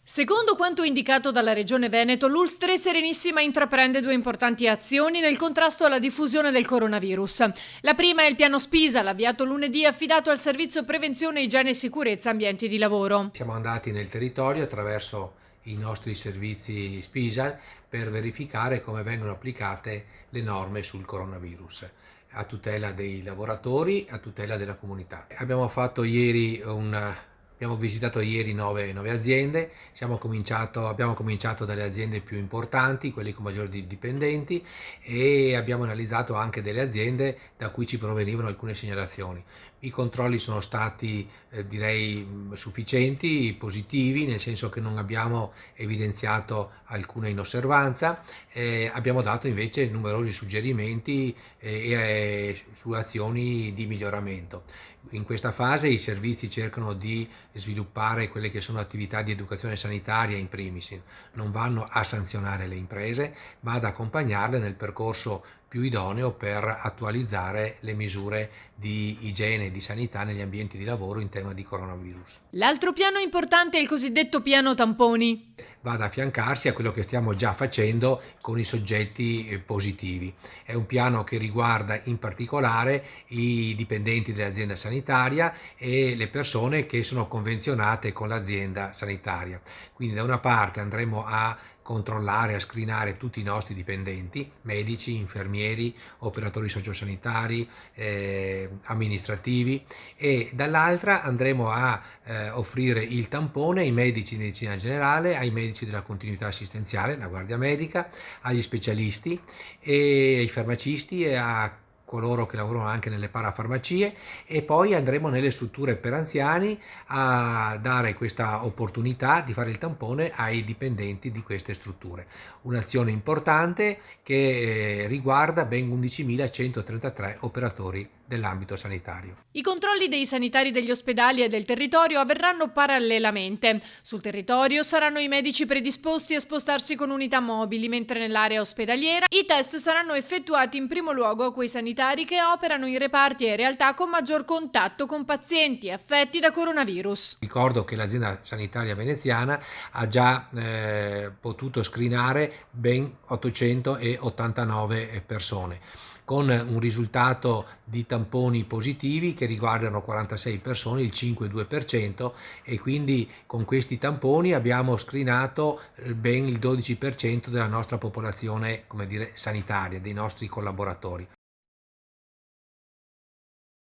Secondo quanto indicato dalla Regione Veneto, l'Ulster Serenissima intraprende due importanti azioni nel contrasto alla diffusione del coronavirus. La prima è il piano Spisal, avviato lunedì, affidato al Servizio Prevenzione, Igiene e Sicurezza Ambienti di Lavoro. Siamo andati nel territorio attraverso i nostri servizi Spisal per verificare come vengono applicate le norme sul coronavirus a tutela dei lavoratori, a tutela della comunità. Abbiamo visitato ieri nove aziende, abbiamo cominciato dalle aziende più importanti, quelle con maggiori dipendenti, e abbiamo analizzato anche delle aziende da cui ci provenivano alcune segnalazioni. I controlli sono stati direi sufficienti, positivi, nel senso che non abbiamo evidenziato alcuna inosservanza, abbiamo dato invece numerosi suggerimenti su azioni di miglioramento. In questa fase i servizi cercano di sviluppare quelle che sono attività di educazione sanitaria in primis, non vanno a sanzionare le imprese, ma ad accompagnarle nel percorso più idoneo per attualizzare le misure di igiene e di sanità negli ambienti di lavoro in tema di coronavirus. L'altro piano importante è il cosiddetto piano tamponi. Va ad affiancarsi a quello che stiamo già facendo con i soggetti positivi. È un piano che riguarda in particolare i dipendenti dell'azienda sanitaria e le persone che sono convenzionate con l'azienda sanitaria. Quindi da una parte andremo a controllare, a screenare tutti i nostri dipendenti, medici, infermieri, operatori sociosanitari, amministrativi, e dall'altra andremo a offrire il tampone ai medici di medicina generale, ai medici della continuità assistenziale, la guardia medica, agli specialisti e ai farmacisti e a coloro che lavorano anche nelle parafarmacie, e poi andremo nelle strutture per anziani a dare questa opportunità di fare il tampone ai dipendenti di queste strutture. Un'azione importante che riguarda ben 11.133 operatori dell'ambito sanitario. I controlli dei sanitari degli ospedali e del territorio avverranno parallelamente. Sul territorio saranno i medici predisposti a spostarsi con unità mobili, mentre nell'area ospedaliera i test saranno effettuati in primo luogo a quei sanitari che operano in reparti e realtà con maggior contatto con pazienti affetti da coronavirus. Ricordo che l'azienda sanitaria veneziana ha già potuto screenare ben 889 persone, con un risultato di tamponi positivi che riguardano 46 persone, il 5,2%, e quindi con questi tamponi abbiamo screenato ben il 12% della nostra popolazione, come dire, sanitaria, dei nostri collaboratori.